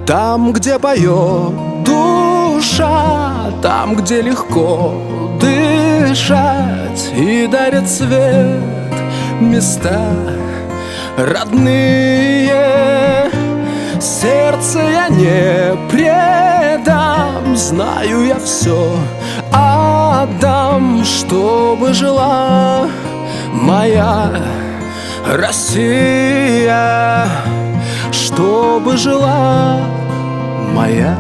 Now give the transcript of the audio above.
Там, где поет душа, там, где легко дышать и дарит свет места родные. Сердце я не предам, знаю я все отдам, чтобы жила моя Россия, чтобы жила моя